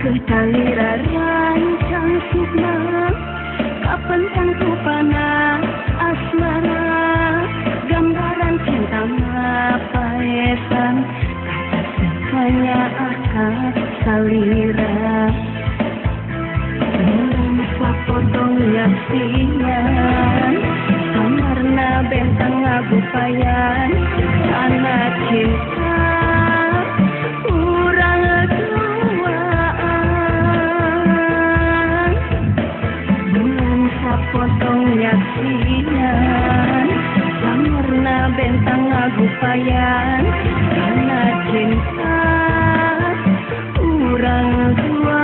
Ketalira rancang sukma kapan tangku panah asmara gambaran cinta mapaesan kata sekanya akar salira dalam sapodong yaksian kamarna bentang agupayan anak cinta potong yaksian samarna bentang agupayan karena cinta urang dua.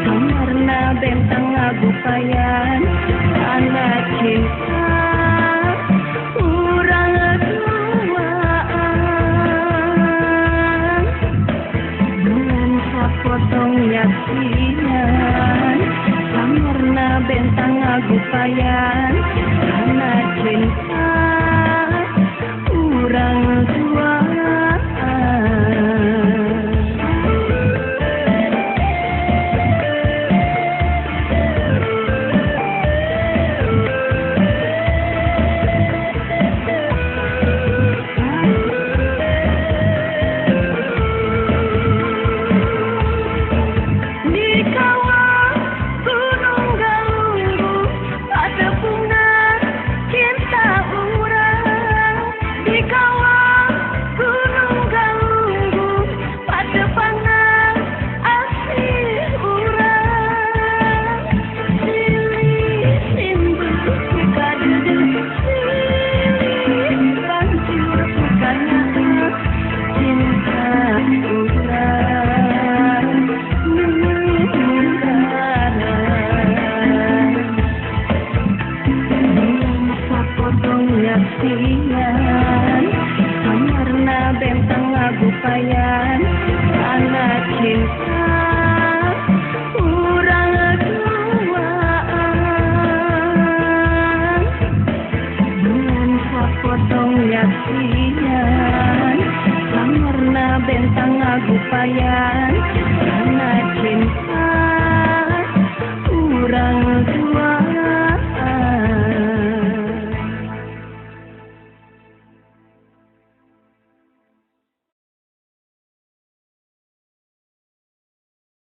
Samarna bentang agupayan anak cinta urang duaan bulan sapotong yaksian samarna bentang agupayan anak cinta urang duaan. Samarna bentang agupayan anak cinta urang duaan bulan sapotong yaksian samarna bentang agupayan